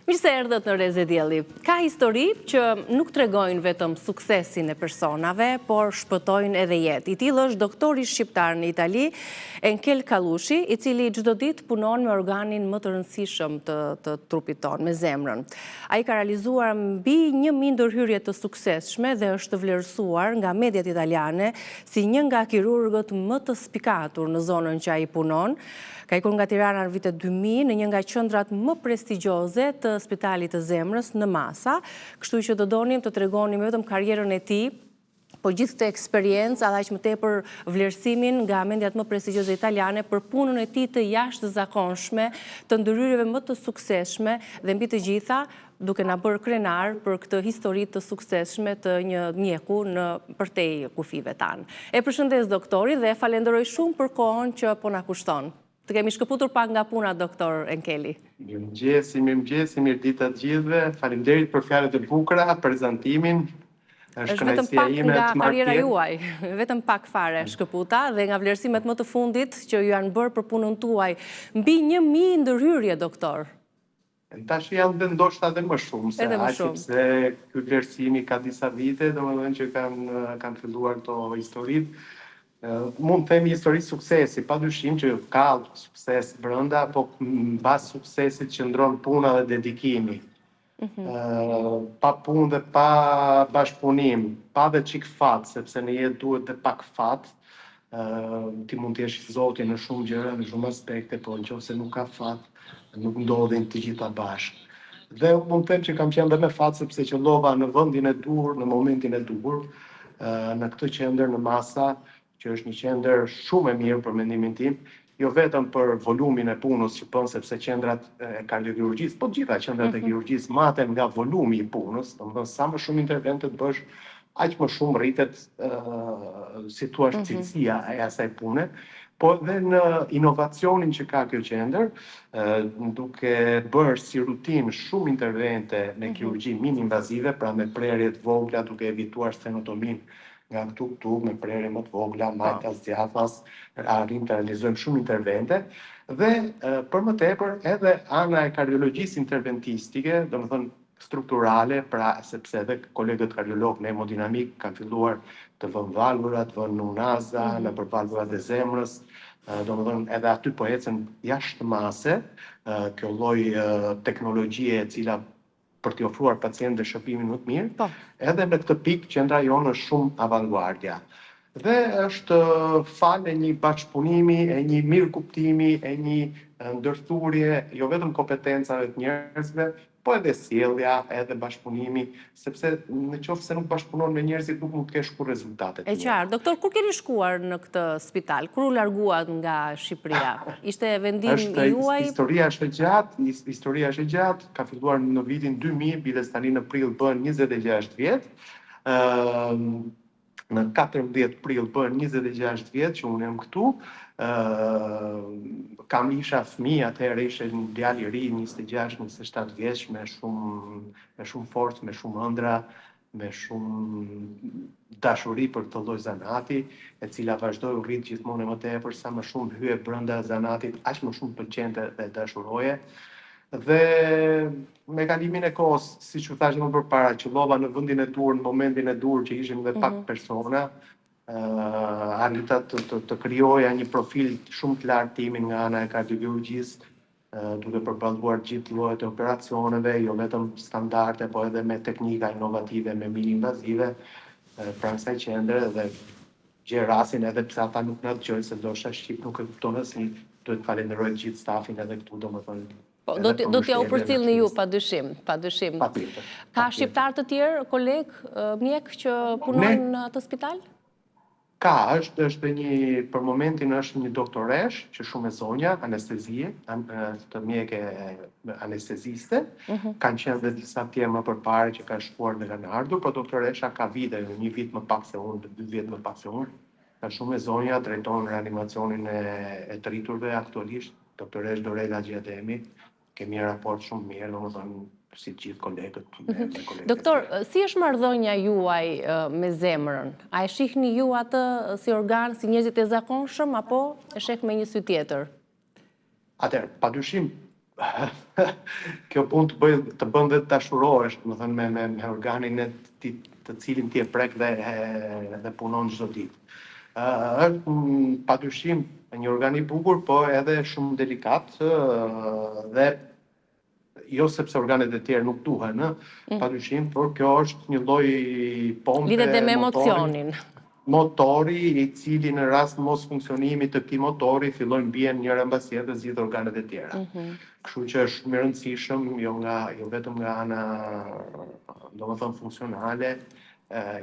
Mirë se erdhët në Reze Dielli. Ka histori që nuk tregojnë vetëm suksesin e personave, por shpëtojnë edhe jetë. I tillë është doktori shqiptar në Itali, Enkel Kallushi, i cili çdo ditë punon me organin më të rëndësishëm të trupit tonë, me zemrën. Ai ka realizuar mbi 1000 ndërhyrje të suksesshme dhe është vlerësuar nga mediat italiane si një nga kirurgët më të spikatur në zonën që ai punon. Ka ikur nga Tirana në vitet 2000 në një nga qendrat më prestigjioze të Spitalit të Zemrës në Masa, kështu që do donim të tregonim vetëm karrierën e tij, po gjithë këtë eksperiencë, edhe aq më tepër vlerësimin nga mendjat më prestigjioze italiane për punën e tij të jashtëzakonshme, të ndërhyrjeve më të suksesshme dhe mbi të gjitha duke na bërë krenar për këtë histori të suksesshme të një mjeku në përtej kufive tanë. E përshëndes doktori dhe falenderoj shumë për kohën që po na kushton. Të kemi shkëputur pak nga puna, doktor Enkeli. Mirëmëngjesi, mirë ditë të gjithëve. Faleminderit për fjalët e bukura, prezantimin. Është vetëm pak nga karriera juaj, vetëm pak fare shkëputa dhe nga vlerësimet më të fundit që ju janë bërë për punën tuaj. Mbi 1000 ndërhyrje, doktor. Tash janë dhe ndoshta edhe më shumë, sepse ky vlerësimi ka disa vite, domethënë që kanë filluar këto historitë. Mund të themi histori suksesi, padyshim që ka sukses brenda, po mbas suksesit qëndron puna dhe dedikimi. Pa punë dhe pa bashkëpunim, pa dhe çik fat, sepse në jetë duhet dhe pak fat. Ti mund të jesh i Zoti në shumë gjëra, në shumë aspekte, por nëse nuk ka fat, nuk ndodhin të gjitha bashkë. Dhe mund të them që kam qenë dhe me fat sepse qëllova në vendin e dur, në momentin e dur, në këtë qendër në Masa, që është një qendër shumë e mirë për mendimin tim, jo vetëm për volumin e punës që bën, sepse qendrat e kardiokhirurgjisë, po gjitha qendrat e kirurgjisë maten nga volumi i punës, domethënë sa më shumë intervente të bësh, aq më shumë rritet si thua cilësia e asaj pune, po edhe në inovacionin që ka kjo qendër, duke bërë si rutinë shumë intervente me kirurgji min-invazive, pra me prerje të vogla, duke evituar stenotomin nga këtu me prerje më të vogla, majtas, djathas, arrim të realizojmë shumë intervente dhe për më tepër edhe ana e kardiologjisë interventistike, domethënë strukturale, pra sepse edhe kolegët kardiolog në hemodinamik kanë filluar të vënë valvura, të vënë unaza nëpër valvurat e zemrës, domethënë edhe aty po ecën jashtë mase, kjo lloj teknologjie e cila për t'i ofruar pacientëve shërbimin më të mirë, edhe në këtë pikë qendra jonë është shumë avanguardja. Dhe është fal e një bashkëpunimi, e një mirëkuptimi, e një ndërthurje, jo vetëm kompetencave të njerëzve, po edhe sjellja, edhe bashkëpunimi, sepse në qoftë se nuk bashkëpunon me njerëzit nuk mund të kesh kur rezultate të mira. E qartë, doktor, kur keni shkuar në këtë spital? Kur u larguat nga Shqipëria? Ishte vendim i juaj? Historia është e gjatë, ka filluar në vitin 2000, biles tani në prill bën 26 vjet. Në 14 prill bën 26 vjet që unë jam këtu. Isha fëmijë, atëherë ishte një djalë i ri, 26-27 vjeç, me shumë forcë, me shumë ëndra, me shumë dashuri për këtë lloj zanati, e cila vazhdoi u rrit gjithmonë më tepër, sa më shumë hye brenda zanatit, aq më shumë pëlqente dhe dashuroje. Dhe me kalimin e kohës, siç u thash më përpara, qëllova në vendin e dur, në momentin e dur që ishim dhe pak persona, arrita të krijoja një profil shumë të lartë timin nga ana e kardiokhirurgjisë, duke përballuar gjithë llojet e operacioneve, jo vetëm standarde, po edhe me teknika inovative, me min-invazive, pranë kësaj qendre dhe gjej rastin edhe pse ata nuk na dëgjojnë, se ndoshta shqip nuk e kupton asnjë, duhet të falenderoj gjithë stafin edhe këtu, domethënë. Do t'ja u përcjellni ju, padyshim. Ka shqiptar të tjerë, koleg, mjek që punojnë në atë spital? Ka, për momentin është një doktoresh, që shumë e zonja, anestezie, të mjeke anesteziste, kanë qenë dhe disa tjerë më përpare që kanë shkuar dhe kanë ardhur, por doktoresha ka vite, një vit më pak se unë, 2 vjet më pak se unë, ka shumë e zonja, drejton reanimacionin e të rriturve aktualisht, doktoresh Dorela Gjademi, kemi raport shumë mirë, domethënë si gjithë kolegët. Doktor, si është marrëdhënia juaj me zemrën? A e shihni ju atë si organ, si njerëzit e zakonshëm, apo e sheh me një sy tjetër? Atëherë, padyshim, kjo punë të bën dhe të dashurohesh, më thënë me organin të cilin ti e prek dhe punon çdo ditë. Është padyshim një organ i bukur, po edhe shumë delikat dhe jo sepse organet e tjera nuk duhen, padyshim, por kjo është një lloj pompe lidhet dhe me emocionin. Motori i cili në rast mos funksionimit të këtij motori fillojnë bien njëra mbas tjetrës gjithë organet e tjera. Kështu që është shumë e rëndësishëm jo vetëm nga ana domethënë funksionale,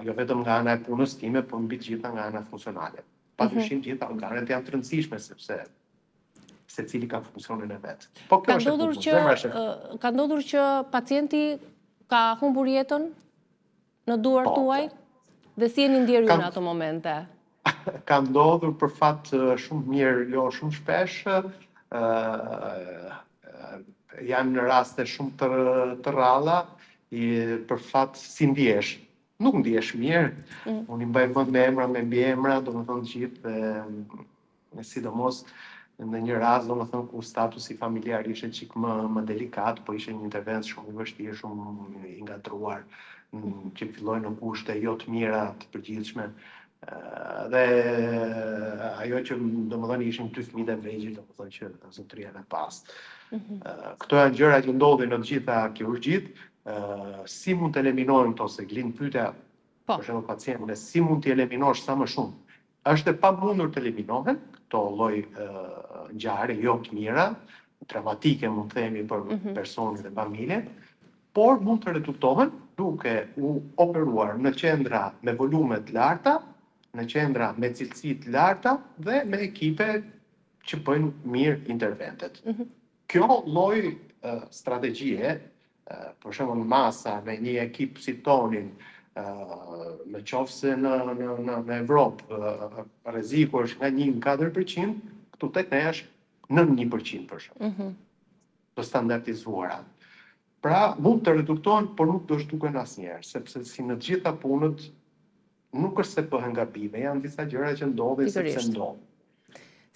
jo vetëm nga ana e punës time, por mbi të gjitha nga ana funksionale. Padyshim gjitha organet janë të rëndësishme sepse secili ka funksionin e vet. Po kjo është ka ndodhur që pacienti ka humbur jetën në duar tuaj? Dhe si jeni ndjerë ju në ato momente? Ka ndodhur për fat shumë mirë, jo shumë shpesh, janë raste shumë të rralla, për fat si ndjesh. Nuk ndjesh mirë, unë i mbaj mend me emra, me mbiemra, domethënë gjithë, dhe sidomos në një rast, domethënë ku statusi familjar ishte çik më delikat, po ishte një intervencë shumë i vështirë, shumë i ngatruar, që fillojnë në kushte jo të mira, të përgjithshme. Dhe ajo që domethënë ishin 2 fëmijë të vegjël, domethënë që zotëria e pas. Këto janë gjëra që ndodhin në të gjitha kirurgjitë. Si mund të eliminohen këto, se glin pyetja për shembull pacientin, si mund të eliminosh sa më shumë? Është e pamundur të eliminohen këto lloj ngjarje jo të mira, traumatike mund të themi për personin dhe familjen, por mund të reduktohen duke u operuar në qendra me volume të larta, në qendra me cilësi të larta dhe me ekipe që bëjnë mirë interventet. Kjo lloj strategjie, për shembull masa me një ekip si tonin, në qofse në Evropë rreziku është nga 1 në 4%, këtu tek ne është në 1% për shembull. Të standardizuara. Pra, mund të reduktohen, por nuk do shtuken asnjëherë, sepse si në të gjitha punët nuk është se bëhen gabime, janë disa gjëra që ndodhin sepse ndodhin.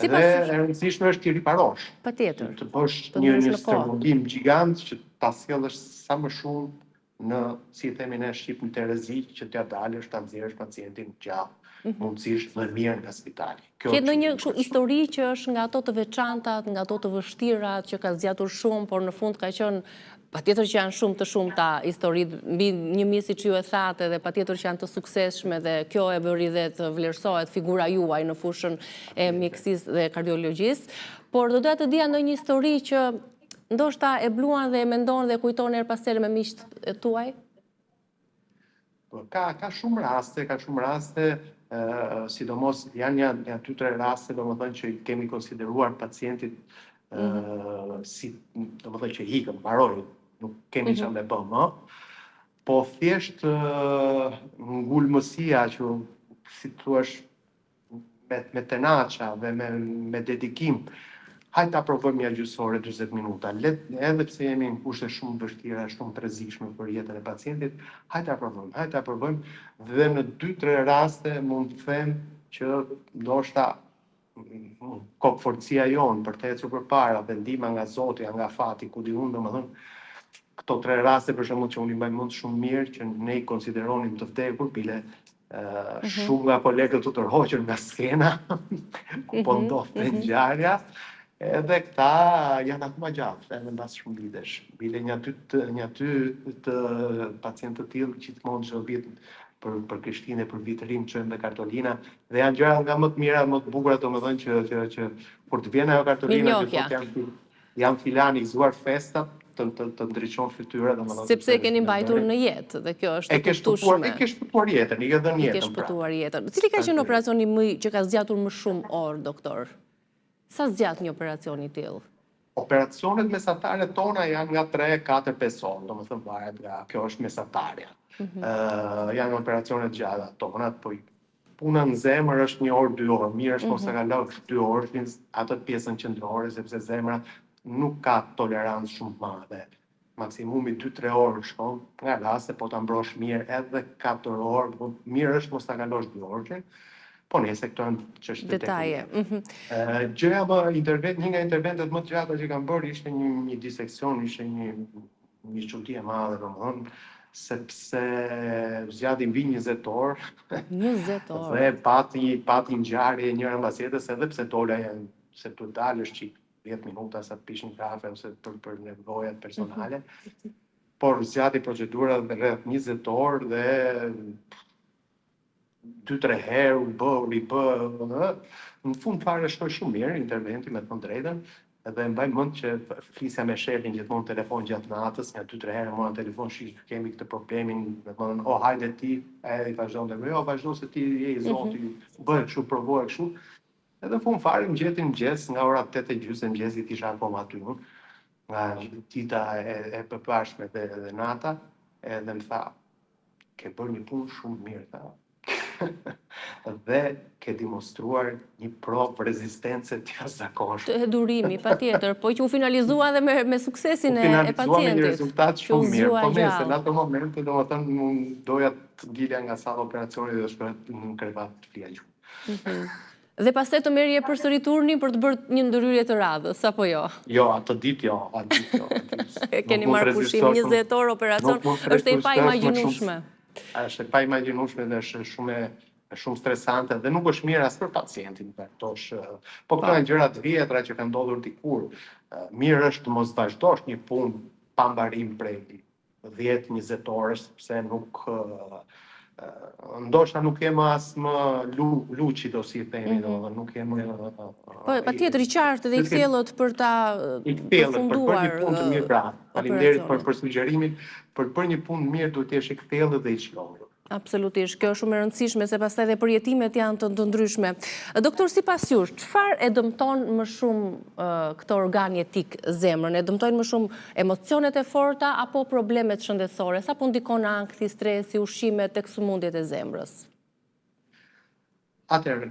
Dhe e rëndësishme është t'i riparosh. Patjetër. Të bësh një stërmundim gjigant që ta sjellësh sa më shumë në, si themi ne shqip, në terrezik, që t'ia dalësh ta nxjerrësh pacientin gjallë. Mundësisht më mirë nga spitali. Ke ndonjë kështu histori që është nga ato të veçantat, nga ato të vështirat, që ka zgjatur shumë, por në fund ka qenë patjetër që janë shumë të shumta historitë mbi 1000 siç ju e thatë, dhe patjetër që janë të suksesshme, dhe kjo e bëri dhe të vlerësohet figura juaj në fushën e mjekësisë dhe kardiologjisë, por do doja të dija ndonjë histori që ndoshta e bluan dhe e mendon dhe kujton her pas here me miqtë tuaj? Ka shumë raste, sidomos janë 2-3 raste, domethënë që kemi konsideruar pacientit si, domethënë që ikën, mbaroi, nuk kemi çfarë me bëm, po thjesht ngulmësia që si thua me tenaça dhe me dedikim, hajde ta provojmë një gjysore 40 minuta, edhe pse jemi në kushte shumë vështira, shumë të rrezikshme për jetën e pacientit, hajde ta provojmë, dhe në 2-3 raste mund të them që ndoshta kokëforcia jonë për të ecur përpara dhe ndihma nga Zoti, nga fati, ku di unë, domethënë këto 3 raste për shembull që unë i mbaj mend shumë mirë, që ne i konsideronim të vdekur, bile shumë nga kolegët u tërhoqën nga skena, ku po ndodhte ngjarja, edhe këta janë akoma gjallë, edhe mbas shumë vitesh. Bile një aty të pacientë të tillë gjithmonë çdo vit për Krishtinë, për vitërim çojmë me kartolina, dhe janë gjëra nga më të mira, më të bukura, domethënë që kur të vjen ajo kartolina, janë filani i gëzuar festa, të ndriçon fytyra, domethënë. Sepse e keni mbajtur në jetë, dhe kjo është e kuptueshme. E ke shpëtuar jetën, i ke dhënë jetën. E ke shpëtuar jetën. Cili ka qenë operacioni që ka zgjatur më shumë orë, doktor? Sa zgjat një operacion i tillë? Operacionet mesatare tona janë nga 3, 4, 5 orë, domethënë varet nga, kjo është mesatarja. Janë operacionet gjata tona, po puna në zemër është 1 orë, 2 orë. Mirë është mos ta kalosh 2 orë atë pjesën qendrore, sepse zemra nuk ka tolerancë shumë të madhe. Maksimumi 2-3 orë shkon, nga raste po ta mbrosh mirë edhe 4 orë, po mirë është mos ta kalosh 2 orë. po nëse këto janë çështje detaje. Gjëja një nga interventet më të gjata që kam bërë ishte një diseksion, ishte një çudi e madhe, domethënë, sepse zgjati mbi 20 orë. 20 orë. Dhe pati ngjarje njëra mbas tjetrës, edhe pse dola se të dalësh çik 10 minuta sa të pish një kafe ose për nevojat personale. Por zgjati procedura rreth 20 orë dhe 2-3 herë u bë, në fund fare shkoi shumë mirë interventi, me të thënë drejtën, edhe mbaj mend që flisja me shefin gjithmonë telefon gjatë natës, nga 2-3 herë mora telefon, kemi këtë problemin, me thonë, o hajde ti, ai vazhdonte, jo vazhdo se ti je i Zoti, bëj kështu, provoje kështu. Edhe fund fare më gjeti mëngjes, nga ora 8:30 mëngjesit isha akoma aty unë, nga dita e përpashme dhe nata, edhe më tha, ke bërë një punë shumë mirë, tha. Dhe ke demonstruar një provë rezistence të jashtëzakonshme. Të durimi, patjetër, po që u finalizua edhe me suksesin e pacientit. U finalizua me një rezultat shumë mirë, po nëse në ato momente domethënë unë doja të dilja nga salla operacioni dhe shkoja në krevat të fliaqur. Dhe pastaj të merrje përsëri turnin për të bërë një ndërhyrje të radhës, apo jo? Jo, atë ditë jo, Keni marrë pushim 20 orë operacion, është e paimagjinueshme. Është e paimagjinueshme dhe është shumë stresante dhe nuk është mirë as për pacientin, po këto janë gjëra të vjetra që kanë ndodhur dikur. Mirë është të mos vazhdosh një punë pa mbarim prej 10-20 orësh, sepse nuk ndoshta nuk jem as më lucido, si themi, nuk jem Po patjetër i qartë dhe i kthjellët për ta për përfunduar një punë të mirë, pra. Faleminderit për sugjerimin, për të bërë një punë mirë duhet të jesh i kthjellët dhe i çlodhur. Absolutisht, kjo është shumë e rëndësishme, se pastaj dhe përjetimet janë të ndryshme. Doktor, sipas jush, çfarë e dëmton më shumë këtë organ jetik, zemrën? E dëmtojnë më shumë emocionet e forta apo problemet shëndetësore? Sa po ndikon ankthi, stresi, ushqimet tek sëmundjet e zemrës? Atëherë,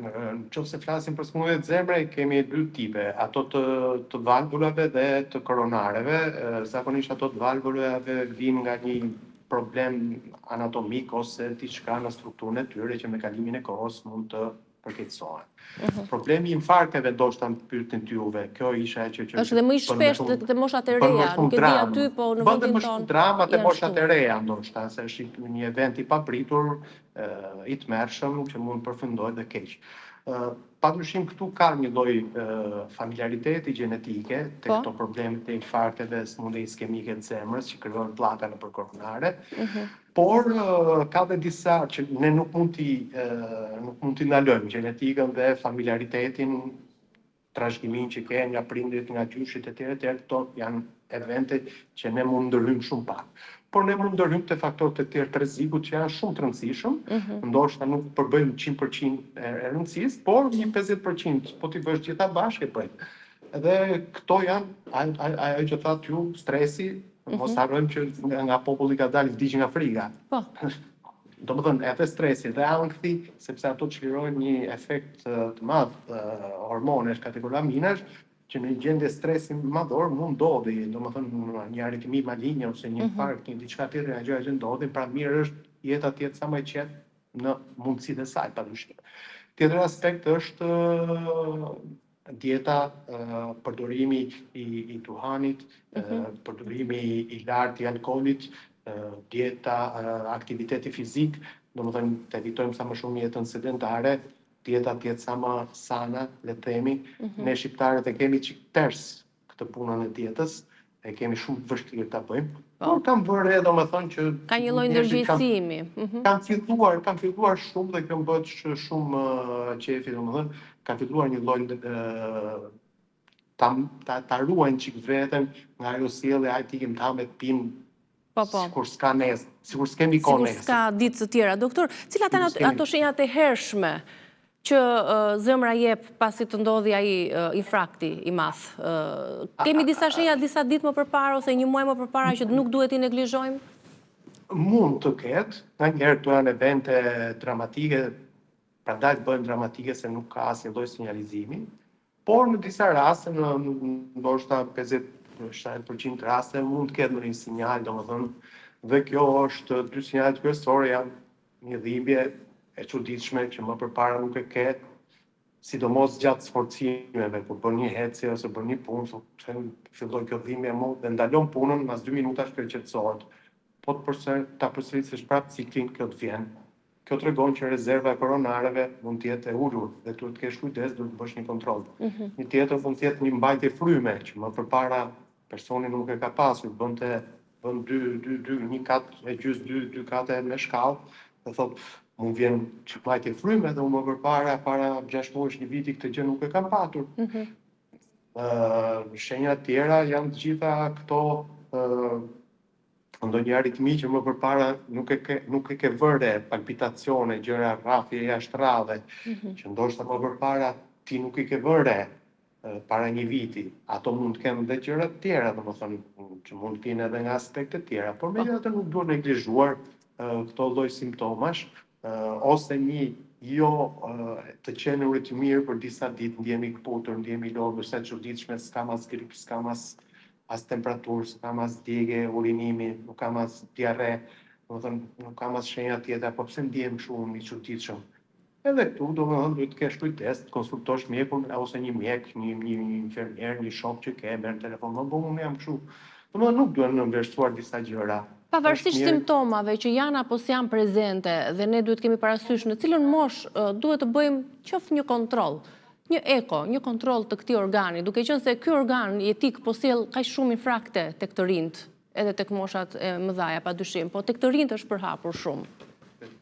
nëse flasim për sëmundjet e zemrës, kemi dy tipe, ato të valvulave dhe të koronareve. Zakonisht ato të valvulave vijnë nga një problem anatomik ose diçka në strukturën e tyre që me kalimin e kohës mund të përkeqësohen. Problemi i infarkteve ndoshta më pyetën ty juve, kjo isha që është dhe më i shpeshtë te moshat e reja, nuk e di aty, po në vendin tonë. Bëhet më shumë drama te moshat e reja ndoshta, se është një event i papritur, i tmerrshëm që mund të përfundojë dhe keq. Padyshim këtu ka një lloj familiariteti gjenetike te këto probleme të infarkteve, sëmundje iskemike të zemrës që krijojnë pllaka nëpër koronare. Por ka dhe disa që ne nuk mund t'i ndalojmë, gjenetikën dhe familiaritetin, trashëgimin që ke nga prindrit, nga gjyshit e tjerë, këto janë evente që ne mund ndërhyjmë shumë pak. Por ne mund ndërhyjmë te faktorët e tjerë të rrezikut që janë shumë të rëndësishëm, ndoshta nuk përbëjmë 100% e rëndësisë, por një 50% po t'i bësh gjitha bashkë e bëjmë. Edhe këto janë ajo që thatë ju, stresi, mos harrojmë që nga populli ka dalë vdiq nga frika. Domethënë edhe stresi dhe ankthi, sepse ato çlirojnë një efekt të madh hormonesh, katekolaminash, që në gjendje stresi madhor mund ndodhi, domethënë një aritmi maligne ose një infarkt, një diçka tjetër nga gjëra që ndodhin, pra mirë është jeta të jetë sa më e qetë në mundësitë e saj, padyshim. Tjetër aspekt është dieta, përdorimi i duhanit, përdorimi i lartë i alkoolit, dieta, aktiviteti fizik, domethënë të evitojmë sa më shumë jetën sedentare, dieta të jetë sa më sana, le të themi. Ne shqiptarët e kemi çik ters këtë punën e dietës, e kemi shumë vështirë ta bëjmë. Por kam bërë domethënë që ka një lloj ndërgjegjësimi. Kam filluar shumë dhe kjo më bëhet shumë qefi, domethënë, ka filluar një lloj ta ruajnë çik veten nga ajo sjellje, ai tikim ta me pim. Sikur s'ka nesër, sikur s'kemi kohë nesër. Sikur s'ka ditë të tjera. Doktor, cilat janë ato shenjat e hershme që zemra jep pasi të ndodhi ai infarkti i madh? Kemi disa shenja disa ditë më përpara ose një muaj më përpara që nuk duhet i neglizhojmë? Mund të ketë, nganjëherë këto janë evente dramatike, prandaj bëhen dramatike se nuk ka asnjë lloj sinjalizimi, por në disa raste, ndoshta 50-70% raste mund të ketë një sinjal, domethënë, dhe kjo është dy sinjalet kryesore janë një dhimbje e çuditshme që më përpara nuk e ke, sidomos gjatë sforcimeve, kur bën një heci ose bën një punë, filloi kjo dhimbje mu dhe ndalon punën, mas 2 minuta shkëlqetësohet. Po ta përsërisësh prapë ciklin, kjo të vjen. Kjo tregon që rezerva e koronareve mund të jetë e ulur dhe duhet të kesh kujdes, duhet të bësh një kontroll. Një tjetër mund të jetë një mbajtje fryme, që më përpara personi nuk e ka pasur, bën një kat e gjys, dy kate me shkallë, dhe thot, mund vjen që mbajtje fryme dhe më përpara para 6 muajsh, një viti këtë gjë nuk e kam patur. Shenja tjera janë të gjitha këto ndonjë aritmi që më përpara nuk e ke vëre, palpitacione, gjëra rrafje jashtë radhe, që ndoshta më përpara ti nuk i ke vëre para një viti. Ato mund të kenë dhe gjëra të tjera, domethënë që mund të vinë edhe nga aspekte tjera, por megjithatë nuk duhet neglizhuar këto lloj simptomash, ose një jo të qenurit mirë për disa ditë, ndjehemi kputur, ndjehemi lodhur, sa çuditshme, s'kam as grip, s'kam as temperaturë, s'kam as djegje, urinimi, nuk kam as diarre, domethënë nuk kam as shenja tjetër, po pse ndjehem shumë i çuditshëm. Edhe këtu domethënë duhet të kesh kujdes, të konsultosh mjekun ose një mjek, një infermier, një shok që ke, merr telefon, unë jam kështu. Domethënë nuk duhen në vlerësuar disa gjëra. Pavarësisht simptomave që janë apo s'janë prezente dhe ne duhet kemi parasysh në cilën mosh duhet të bëjmë qoftë një kontroll, një eko, një kontroll të këtij organi, duke qenë se ky organ jetik po sjell kaq shumë infrakte tek të rinjt, edhe tek moshat e mëdha padyshim, po tek të rinjt është përhapur shumë.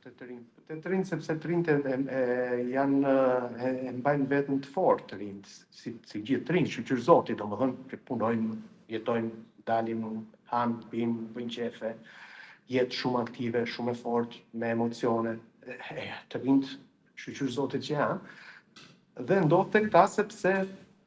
Te të rinjt sepse të rinjt janë e mbajnë veten të fortë të rinjt, si gjithë të rinjt, shqyr Zoti, domethënë që punojnë, jetojnë, dalin, hanë, pinë, bëjnë qefe, jetë shumë aktive, shumë e fortë, me emocione. Të rinjt, shqyr Zotit që janë, dhe ndodh tek ta sepse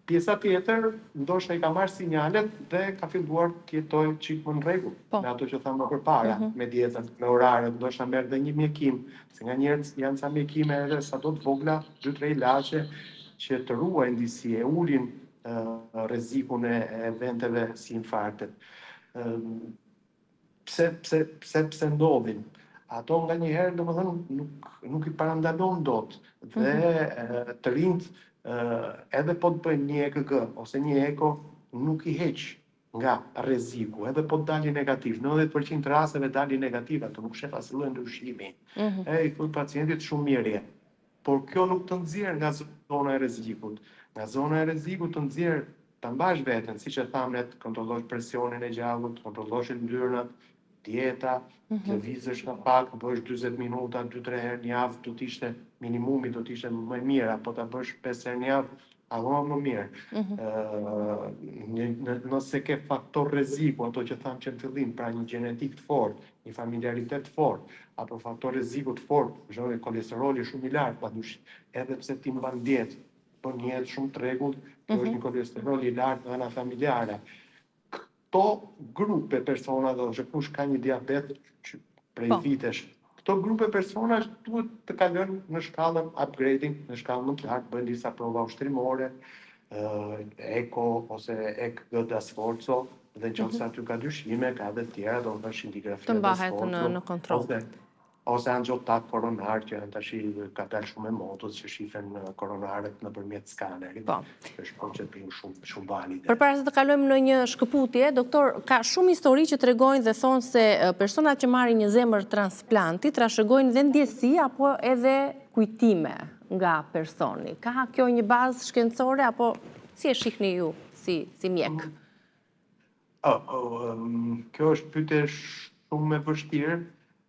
pjesa tjetër ndoshta i ka marrë sinjalet dhe ka filluar të jetojë çik më në rregull me ato që thamë më përpara, me dietën, me oraret, ndoshta merr dhe një mjekim, se nga njerëz janë ca mjekime edhe sado të vogla, 2-3 ilaçe që të ruajnë disi, e ulin rrezikun e eventeve si infarktet. Pse ndodhin? Ato nga njëherë, domethënë, nuk i parandalon dot. Dhe të rinjt, edhe po të bëjnë një EKG ose një eko, nuk i heq nga rreziku, edhe po të dalin negativ. 90% të rasteve dalin negativ, ato nuk shef asnjë lloj ndryshimi. I thuj pacientit shumë mirë je. Por kjo nuk të nxjerr nga zona e rrezikut. Nga zona e rrezikut të nxjerr ta mbash veten, siç e thamë, ne të kontrollosh presionin e gjallit, të kontrollosh yndyrnat, dieta, lëvizësh në pak, bësh 40 minuta, 2-3 herë në javë, do të ishte minimumi, do të ishte më mirë, apo ta bësh 5 herë në javë, akoma më mirë. Nëse ke faktor rreziku, ato që thamë që në fillim, pra një gjenetik të fortë, një familiaritet të fortë, apo faktor rreziku të fortë, për shembull kolesteroli shumë i lartë, padyshim, edhe pse ti mban dietë, bën një jetë shumë të rregullt, është një kolesterol i lartë nga ana familjare. Këto grupe personave, ose kush ka një diabet që prej vitesh, këto grupe personash duhet të kalojnë në shkallën upgrading, në shkallën më të lartë, bëjnë disa prova ushtrimore, eko ose EKG da sforzo, dhe nëse aty ka dyshime, ka edhe tjera, do të thosh indikografia të mbahet në kontroll. Ose angiotat koronar, që janë tash ka dalë shumë e modës, që shifen koronarët nëpërmjet skanerit. Është procedurë shumë valide. Përpara se të kalojmë në një shkëputje, doktor, ka shumë histori që tregojnë dhe thonë se personat që marrin një zemër transplanti trashëgojnë dhe ndjesi apo edhe kujtime nga personi. Ka kjo një bazë shkencore apo si e shihni ju si mjek? Kjo është pyetje shumë e vështirë.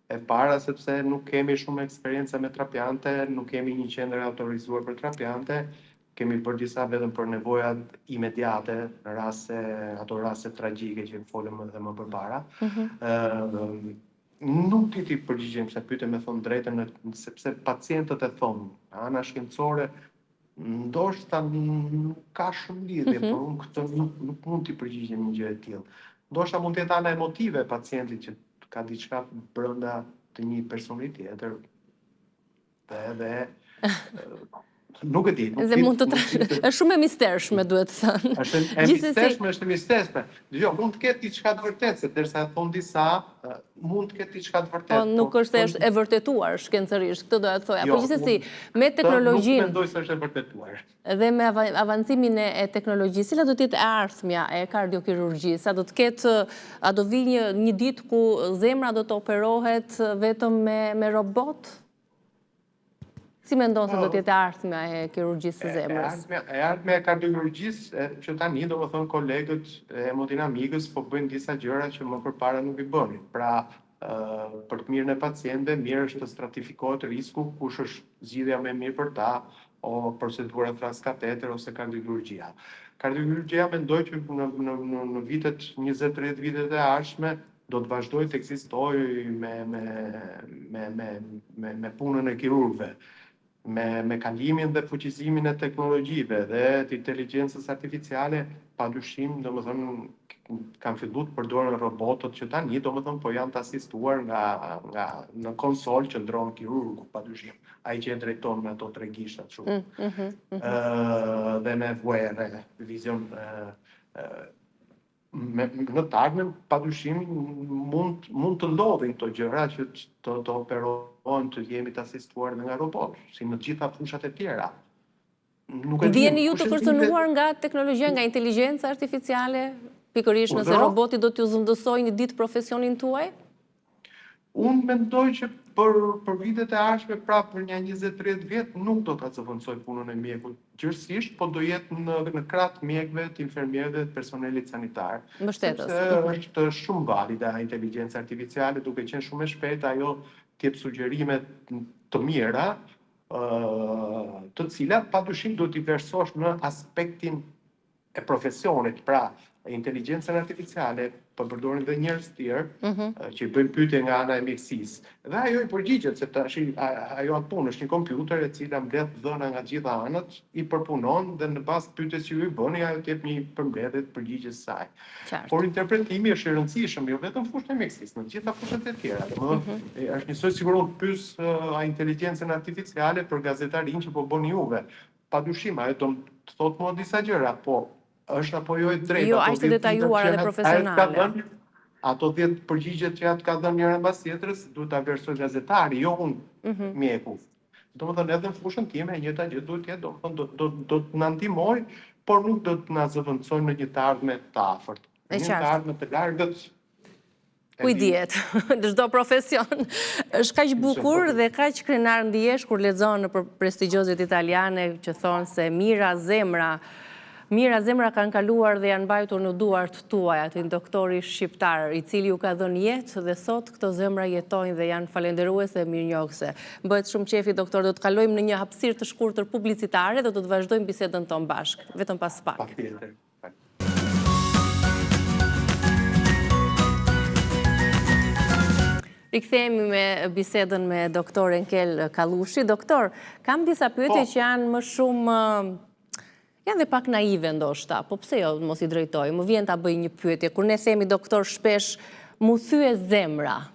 E para sepse nuk kemi shumë eksperiencë me trapiante, nuk kemi një qendër autorizuar për trapiante, kemi bërë disa vetëm për nevojat imediate, në ato raste tragjike që folëm edhe më përpara. Nuk ti përgjigjem se pyete me thonë drejtën, sepse pacientët e thonë, ana shkencore, ndoshta nuk ka shumë lidhje, por unë këtë nuk mund t'i përgjigjem një gjë e tillë. Ndoshta mund të jetë ana emotive e pacientit që ka diçka brenda të një personi tjetër, dhe Nuk e di. Dhe mund të është shumë e mistershme, duhet të thënë. Është e mistershme, është e mistershme. Jo, mund të ketë diçka të vërtetë, se derisa thon disa, mund të ketë diçka të vërtetë. Po nuk është se është e vërtetuar shkencërisht, këtë doja të thoja. Po gjithsesi, me Nuk teknologjinë mendoj se është e vërtetuar. dhe me avancimin e teknologjisë, cila do të jetë e ardhmja e kardiokirurgjisë? A do të ketë, a do vi një ditë ku zemra do të operohet vetëm me robot? Si mendon se do të jetë e ardhmja e kirurgjisë së zemrës? E ardhmja e kardiokirurgjisë, që tani do më thënë kolegët e hemodinamikës po bëjnë disa gjëra që më përpara nuk i bënin. Pra, për të mirën e pacientëve, mirë është të stratifikohet risku, kush është zgjidhja më e mirë për ta, o procedura transkateter ose kardiokirurgjia. Kardiokirurgjia mendoj që në vitet 20-30 vitet e ardhshme do të vazhdojë të ekzistojë me punën e kirurgëve, me kalimin dhe fuqizimin e teknologjive dhe të inteligjencës artificiale, padyshim, domethënë kanë filluar të përdoren robotët që tani, domethënë po janë të asistuar nga në konsol që ndron kirurgu, padyshim. Ai që e drejton me ato tre gishtat shumë. Dhe me VR, vizion në të ardhmen, padyshim mund të ndodhin këto gjëra që të operohen, të jemi të asistuar nga robot, si në gjitha fushat e tjera. Ndjeni ju të kërcënuar nga teknologjia, nga inteligjenca artificiale, pikërisht nëse roboti do t'ju zëvendësojë një ditë profesionin tuaj? Unë mendoj që për vitet e ardhshme, pra për një 20-30 vjet, nuk do ta zëvendësoj punën e mjekut gjithësisht, po do jetë në krah të mjekëve, të infermierëve, të personelit sanitar. Mbështetës. Sepse është shumë valide inteligjenca artificiale, duke qenë shumë e shpejtë, ajo të jep sugjerimet të mira, të cilat padyshim do t'i versosh në aspektin e profesionit, pra inteligjencën artificiale përdorin dhe njerëz të tjerë që i bëjnë pyetje nga ana e mjekësisë. Dhe ajo i përgjigjet se tash ajo atë punë është një kompjuter e cila mbledh dhëna nga gjitha anët, i përpunon dhe në bazë të pyetjes që ju i bëni ajo të jep një përmbledhje të përgjigjes saj. Por interpretimi është i rëndësishëm jo vetëm në fushën e mjekësisë, në gjitha fushat e tjera. Domethënë është njësoj sigurisht të pyes inteligjencën artificiale për gazetarinë që po bëni juve. Padyshim ajo do të thotë mua disa gjëra, po është apo jo e drejtë. Jo, aq të detajuara dhe profesionale. Ato 10 përgjigjet që atë ka dhënë njëra mbas tjetrës, duhet ta vlerësoj gazetari, jo unë, mjeku. Domethënë edhe në fushën time e njëjta gjë duhet të jetë, domethënë do të na ndihmoj, por nuk do të na zëvendësoj në një të ardhme të afërt. Në një të ardhme të largët. Ku i dihet, në çdo profesion. Është kaq bukur dhe kaq krenar ndihesh kur lexon në prestigjioset italiane që thonë se mira zemra kanë kaluar dhe janë mbajtur në duart tuaja, të një doktori shqiptar, i cili ju ka dhënë jetë dhe sot këto zemra jetojnë dhe janë falenderuese e mirënjohëse. Bëhet shumë qefi, doktor, do të kalojmë në një hapësirë të shkurtër publicitare dhe do të vazhdojmë bisedën tonë bashkë, vetëm pas pak. Rikthehemi me bisedën me doktor Enkel Kallushi. Doktor, kam disa pyetje që janë më shumë janë dhe pak naive ndoshta, po pse jo mos i drejtoj, më vjen ta bëj një pyetje, kur ne themi doktor shpesh mu thye zemra,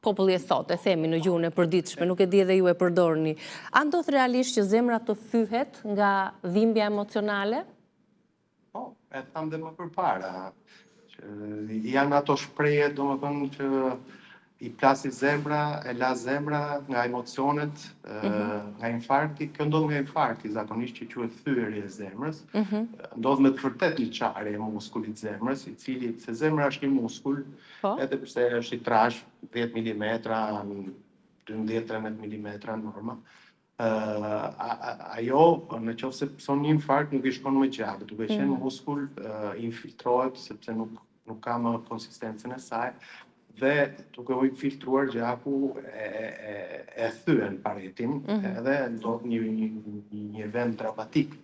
populli e thotë, e themi në gjuhën e përditshme, nuk e di edhe ju e përdorni. A ndodh realisht që zemra të thyhet nga dhimbja emocionale? Po, e tham dhe më përpara. Janë ato shprehje, domethënë që i plasi zemra, e la zemra nga emocionet, nga infarkti. Kjo ndodh nga infarkti, zakonisht që quhet thyerje e zemrës. Ndodh me të vërtet një qarje e muskulit zemrës, i cili, se zemra është një muskull, edhe pse është i trash 10 mm, 12-13 mm norma. Ajo, në qoftë se pëson një infarkt, nuk i shkon më gjatë, duke qenë muskull infiltrohet, sepse nuk ka më konsistencën e saj, dhe duke u infiltruar gjaku e thyen paretin, edhe ndodh një event dramatik.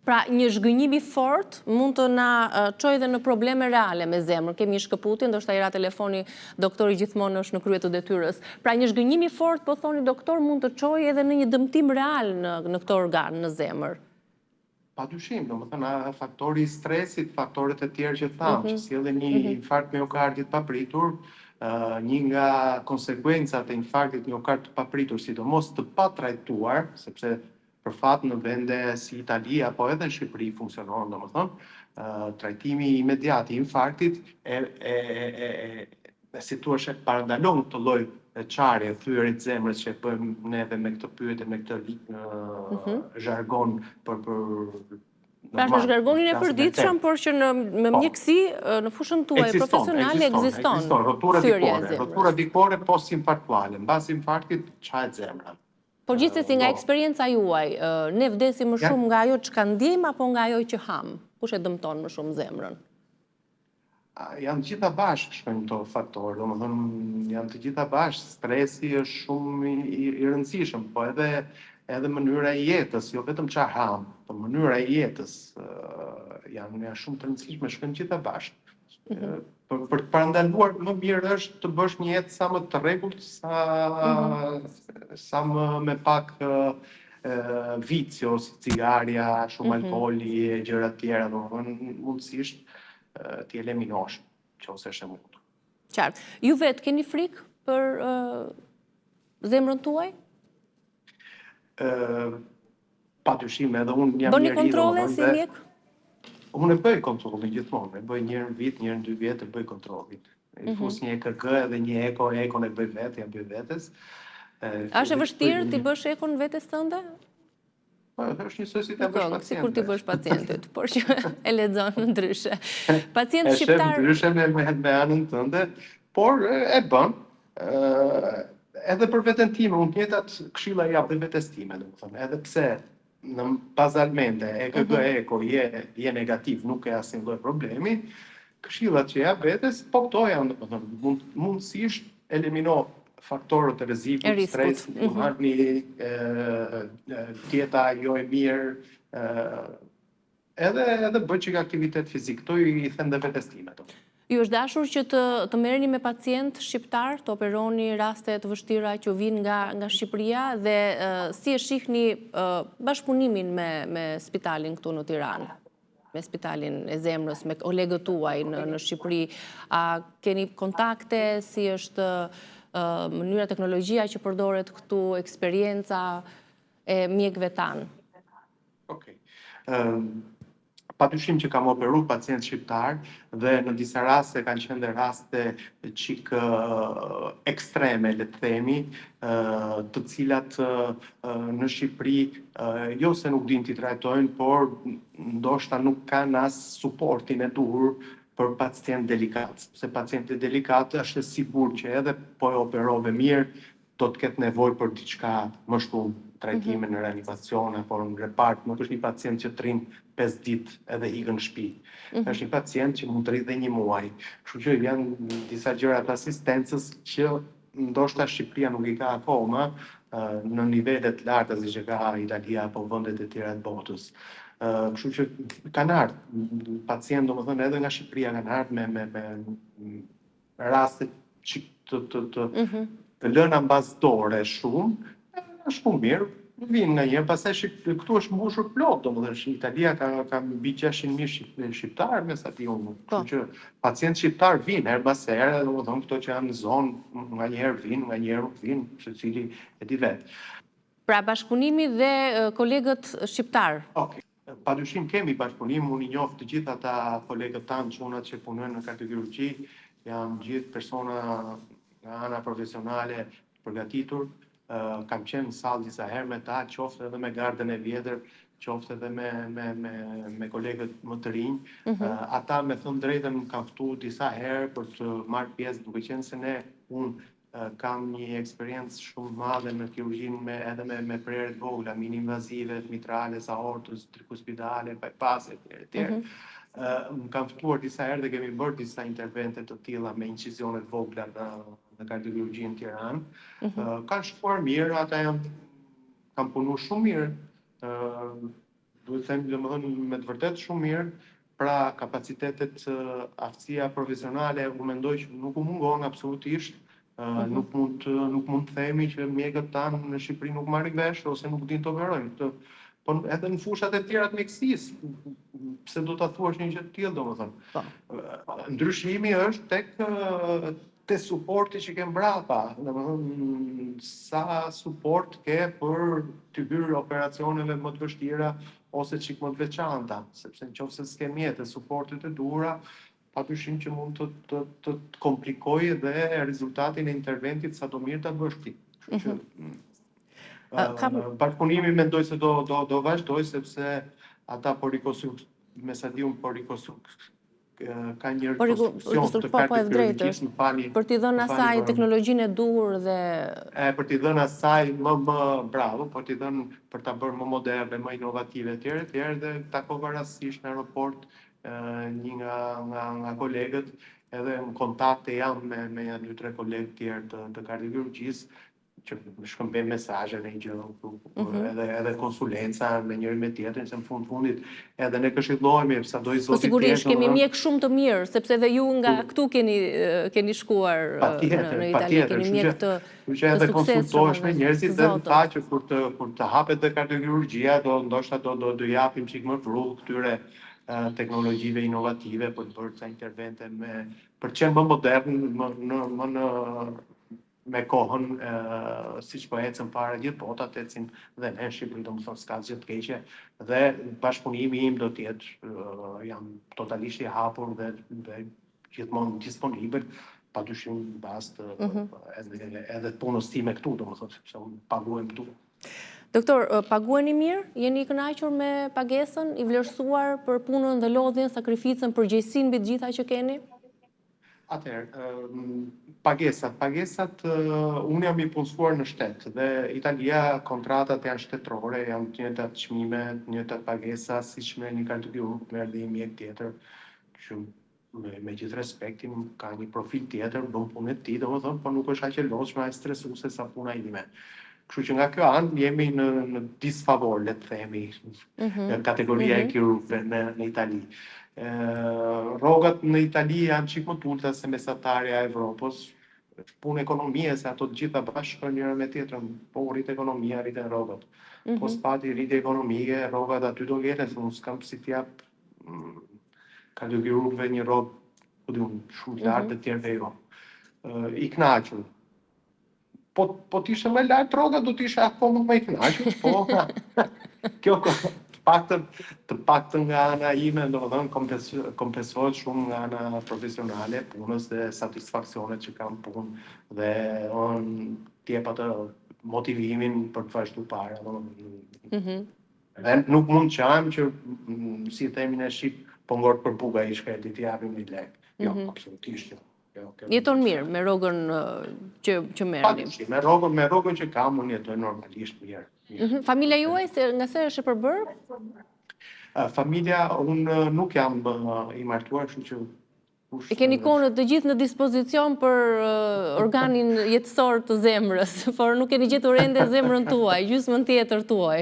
Pra, një zhgënjim i fort mund të na çojë edhe në probleme reale me zemrën. Kemi një shkëputje, ndoshta i ra telefoni, doktori gjithmonë është në krye të detyrës. Pra, një zhgënjim i fort, po thoni doktor, mund të çojë edhe në një dëmtim real në këtë organ, në zemër. Padyshim, domethënë faktori i stresit, faktorët e tjerë që thamë, që sjellin një infarkt miokardit papritur, një nga konsekuencat e infarktit miokard të papritur, sidomos të patrajtuar, sepse për fat në vende si Italia, po edhe në Shqipëri funksionon, domethënë, trajtimi imediat i infarktit si thua parandalon këtë lloj çarje thyerjet zemrës që bëjmë neve me këtë pyetje, me këtë zhargon për pra në zhargonin e përditshëm, por që në mjekësi, në fushën tuaj profesionale ekziston thyrja e zemrës. Rotura dikore post-infarktuale, mbas infarktit çahet zemra. Por gjithsesi nga eksperienca juaj, ne vdesim më shumë nga ajo çka ndjejmë apo nga ajo që ham? Kush e dëmton më shumë zemrën? Janë gjitha bashkë shkojnë këto faktorë, domethënë janë të gjitha bashkë, stresi është shumë i rëndësishëm, po edhe mënyra e jetës, jo vetëm çfarë ham, po mënyra e jetës janë shumë të rëndësishme, shkojnë gjitha bashkë. Për të parandaluar më mirë është të bësh një jetë sa më të rregullt, sa më me pak vicio, si cigaria, shumë alkooli e gjëra të tjera, domethënë mundësisht t'i eliminosh, nëse është e mundur. Qartë. Ju vetë keni frikë për zemrën tuaj? Padyshim, edhe unë jam bëni kontrolle si mjek? Unë e bëj kontrollin gjithmonë, e bëj njërën vit, njërën 2 vjet, e bëj kontrollin. E fus një EKG edhe një ekon e bëj vetë, ja bëj vetes. A është e vështirë ti bësh ekon vetes tënde? është njësoj si të bësh pacientet. Sikur ti bësh pacientet, por që e lexon ndryshe. Pacient shqiptar... E ndryshe me anën tënde, por e bën, edhe për veten time, unë njëjtat këshilla jap dhe vetes time, domethënë, edhe pse në bazalmente, EKG eko je negativ, nuk e asnjë lloj problemi, këshillat që jap vetes, po këto janë, domethënë, mundësisht elimino faktorët e rrezikut, stres, dieta jo e mirë, edhe bëj çik aktivitet fizik. Këto i them dhe vetes time. Ju është dashur që të merreni me pacient shqiptar, të operoni raste të vështira që vijnë nga Shqipëria dhe si e shihni bashkëpunimin me spitalin këtu në Tiranë? Me spitalin e zemrës, me kolegët tuaj në Shqipëri, a keni kontakte, si është mënyra teknologjia që përdoret këtu, eksperienca e mjekëve tanë? Okej. Padyshim që kam operu pacient shqiptar dhe në disa raste kanë qenë dhe raste çik ekstreme, le të themi, të cilat në Shqipëri jo se nuk din t'i trajtojnë, por ndoshta nuk kanë as suportin e duhur për pacient delikat. Se pacienti delikat është sigur që edhe po e operove mirë, do të ketë nevojë për diçka më shumë, trajtime në reanimacion apo në repart, nuk është një pacient që trin 5 ditë edhe ikën në shtëpi. Është një pacient që mund të rritë dhe 1 muaj. Kështu që janë disa gjëra të asistencës që ndoshta Shqipëria nuk i ka akoma në nivelet larta si që ka Italia apo vendet e tjera të botës. Kështu që kanë ardhur pacient, domethënë edhe nga Shqipëria kanë ardhur me raste të lëna mbasdore shumë, është shumë mirë, vinë nga njerë, pastaj këtu është mbushur plot, domethënë Italia ka mbi 600.000 shqiptarë me sa ti unë. Kështu që pacientë shqiptar vinë her pas here, domethënë këto që janë në zonë, nga njerë vinë, nga njerë nuk vinë, secili e di vetë. Pra bashkëpunimi dhe kolegët shqiptar. Okej. Padyshim kemi bashkëpunim, unë i njoh të gjithë ata kolegët tanë, çunat që punojnë në kardiokirurgji, janë gjithë persona nga ana profesionale përgatitur. Kam qenë në sallë disa herë me ta, qoftë edhe me gardën e vjetër, qoftë edhe me kolegët më të rinj. Ata me thënë drejtën më kanë ftuar disa herë për të marrë pjesë, duke qenë se unë kam një eksperiencë shumë madhe në kirurgjinë edhe me prerjet vogla, mini-invazive, mitrales, aortës, trikuspidale, bypasset etj. Më kanë ftuar disa herë dhe kemi bërë disa intervente të tilla me incisionet vogla në kardiokirurgjinë në Tiranë. Kanë shkuar mirë, ata kanë punuar shumë mirë. Duhet të them domethënë me të vërtetë shumë mirë. Pra kapacitetet, aftësia profesionale, u mendoj që nuk u mungon absolutisht. Nuk mund të themi që mjekët tanë në Shqipëri nuk marrin vesh ose nuk din të operojnë. Po edhe në fushat e tjera të mjekësisë, pse do ta thuash një gjë të tillë, domethënë. Ndryshimi është te suporti që ke mbrapa, sa suport ke për të hyrë operacioneve më të vështira ose çik më të veçanta, sepse nëse s'ke mjete, suportet e duhura, padyshim që mund të komplikojë dhe rezultatin e interventit sa do mirë ta bësh ti. Kështu që bashkëpunimi mendoj se do vazhdoj sepse ata po me sa diun po ka një rekonstruksion të kardiokirurgjisë, për t'i dhënë asaj teknologjinë e duhur dhe për t'i dhënë asaj më bravo, për t'i dhënë për ta bërë më moderne, më inovative etj. Dhe takova rastësisht në aeroport një nga kolegët, edhe në kontakte jam me 2-3 kolegë tjerë të kardiokirurgjisë, që shkëmbejmë mesazhe në gjë, edhe konsulenca me njëri me tjetrin, se në fundit edhe ne këshillohemi sa do i zoti tjetër. Po sigurisht kemi mjek shumë të mirë, sepse edhe ju nga këtu keni shkuar në Itali, keni mjek të suksesshëm. Që edhe konsultohesh me njerëzit dhe tha që kur të hapet dhe kardiokirurgjia, ndoshta do japim çik më rrugë këtyre teknologjive inovative për të bërë ca intervente për të qenë më modern, me kohën, siç po ecën para gjithë botat, ecin dhe ne në Shqipëri, domethënë s'ka gjë të keqe, dhe bashkëpunimi im do të jetë, jam totalisht i hapur dhe gjithmonë disponibël, padyshim bazë edhe punës time këtu, domethënë sepse unë paguhem këtu. Doktor, paguheni mirë? Jeni i kënaqur me pagesën, i vlerësuar për punën dhe lodhjen, sakrificën, përgjegjësinë mbi të gjitha që keni? Atëherë, pagesat, unë jam i punësuar në shtet, dhe Italia kontratat janë shtetërore, janë të njëjtat çmime, të njëjtat pagesa, siç merr një kardiokirurg, merr dhe një mjek tjetër, që me gjithë respektin ka një profil tjetër, bën punën e tij, domethënë, por nuk është aq e lodhshme, aq stresuese sa puna ime. Kështu që nga kjo anë jemi në disfavor, le të themi, në kategoria e kirurgëve në Itali. Rrogat në Itali janë çik më të ulta se mesatarja e Evropës. Punë ekonomie, se ato të gjitha bashkë njëra me tjetrën, po rrit ekonomia, rriten rrogat. Po s'pati rritje ekonomike, rrogat aty do ngelen, se unë s'kam si t'jap kardiokirurgëve një rrog, po diun, shumë lartë të tjerëve jo. I kënaqur. Po t'ishe më lartë rroga, do t'ishe akoma më i kënaqur, po kjo të paktën nga ana ime, domethënë kompensohet shumë nga ana profesionale, punës dhe satisfaksionet që kam punë, dhe unë t'jep atë motivimin për të vazhduar para. Dhe nuk mund të qajmë që, si themi në Shqip, po ngort për buga i shkreti t'i japim një lek. Jo, absolutisht jo. Jeton mirë me rrogën që merrni? Me rrogën që kam, unë jetoj normalisht mirë. Familja juaj, nga se është e përbërë? Familja, unë nuk jam i martuar, kështu që... E keni kohën të gjithë në dispozicion për organin jetësor të zemrës, por nuk keni gjetur ende zemrën tuaj, gjysmën tjetër tuaj.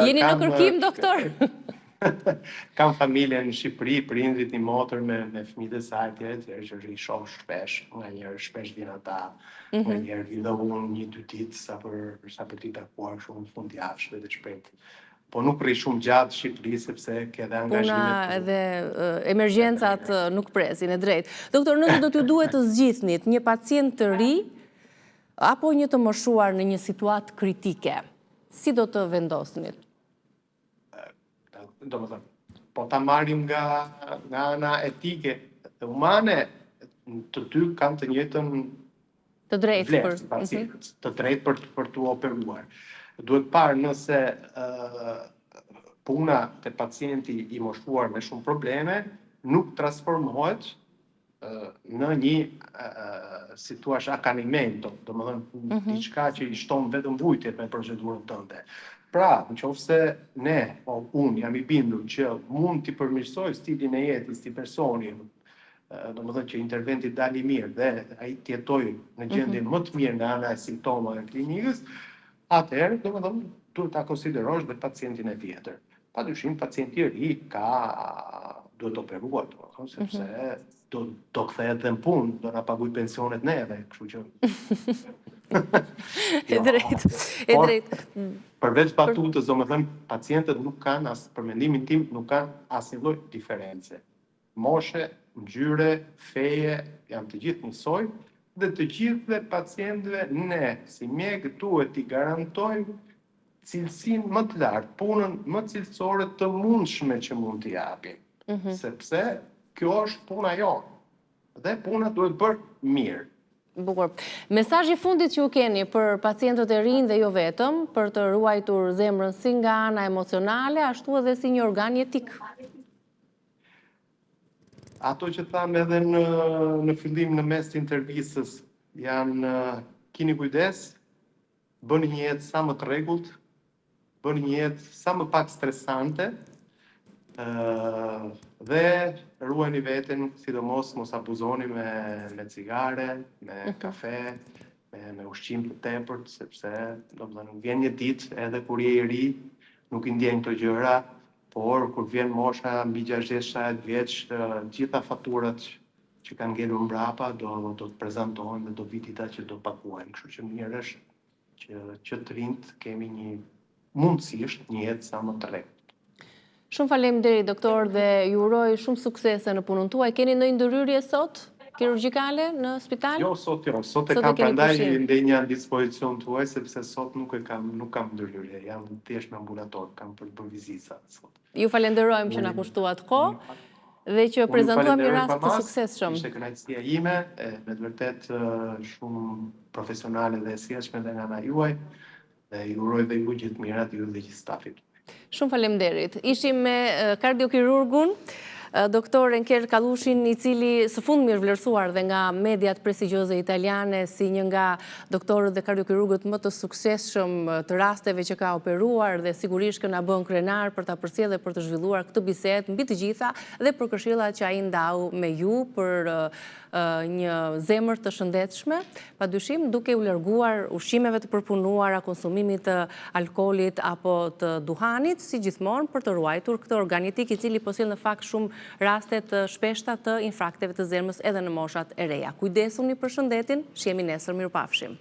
Jeni në kërkim, doktor? Kam familje në Shqipëri, prindrit, një motër me fëmijët e saj, që i shoh shpesh, nga njerë shpesh vjen ata, nga njerë vi dhe unë 1-2 ditë sa për t'i takuar shumë fundjavshme dhe shpejt. Po nuk prej shumë gjatë Shqipëri, sepse ke edhe angazhimet. Puna edhe emergjencat nuk presin, e drejt. Doktor, nëse do t'ju duhet të zgjidhnit një pacient të ri, apo një të moshuar në një situatë kritike, si do të vendosnit? Domethënë, po ta marrim nga ana etike dhe humane, të dy kanë të njëjtën vlerë si pacientët, të drejtë për t'u operuar. Duhet parë nëse puna te pacienti i moshuar me shumë probleme nuk transformohet në një si thua accanimento, domethënë diçka që i shton vetëm vujtjet me procedurën tënde. Pra, nëse ne, po unë jam i bindur që mund t'i përmirësoj stilin e jetës t'i personi, domethënë që interventi dali mirë dhe ai t'jetoj në gjendje më të mirë nga ana e simptomave klinikës, atëherë, domethënë, duhet ta konsiderosh dhe pacientin e vjetër. Padyshim, pacienti i ri duhet operuar, sepse do kthehet dhe në punë, do na paguaj pensionet neve, kështu që E drejt. Përveç batutës, domethënë, pacientët nuk kanë, për mendimin tim, nuk kanë asnjë lloj diference moshe, ngjyre, feje, janë të gjithë njësoj, dhe të gjithëve pacientëve ne, si mjek, duhet t'i garantojmë cilësinë më të lartë, punën më cilësore të mundshme që mund t'i japim. Sepse kjo është puna jonë. Dhe puna duhet bërë mirë. Bukur. Mesazhi fundit që ju keni për pacientët e rinj dhe jo vetëm, për të ruajtur zemrën si nga ana emocionale, ashtu edhe si një organ jetik. Ato që thamë edhe në fillim në mes të intervistës janë keni kujdes, bëni një jetë sa më të rregullt, bëni një jetë sa më pak stresante, dhe ruajni veten, sidomos mos abuzoni me cigare, me kafe, me ushqim të tepërt, sepse domethënë vjen një ditë edhe kur je i ri, nuk i ndjen këto gjëra, por kur vjen mosha mbi 60-70 vjeç, gjitha faturat që kanë ngelur mbrapa do të prezantohen dhe do vi dita që do paguajnë. Kështu që mirë është që të rinjt kemi një mundësisht një jetë sa më të rregullt. Shumë faleminderit doktor dhe ju uroj shumë suksese në punën tuaj. Keni ndonjë ndërhyrje sot kirurgjikale në spital? Jo, sot jo. Sot e kam prandaj ndenja në dispozicion tuaj sepse sot nuk kam ndërhyrje. Jam thjesht në ambulator, kam për bërë vizita sot. Ju falenderojmë që na kushtuat kohë dhe që prezantuam një rast të suksesshëm. Ishte kënaqësia ime, me të vërtet shumë profesionale dhe sjellshme nga ana juaj. Dhe ju uroj dhe ju gjithë mirat ju dhe gjithë stafit. Shumë faleminderit. Ishim me kardiokirurgun, doktor Enker Kallushin, i cili së fundi mirë vlerësuar dhe nga mediat prestigjioze italiane si një nga doktorët dhe kardiokirurgët më të suksesshëm të rasteve që ka operuar dhe sigurisht që na bën krenar për ta përcjellë dhe për të zhvilluar këtë bisedë mbi të gjitha dhe për këshillat që ai ndau me ju për një zemër të shëndetshme, padyshim duke u larguar ushqimeve të përpunuara, konsumimit të alkoolit apo të duhanit, si gjithmonë për të ruajtur këtë organ jetik i cili po sjell në fakt shumë raste të shpeshta të infarkteve të zemrës edhe në moshat e reja. Kujdesuni për shëndetin, shihemi nesër, mirupafshim.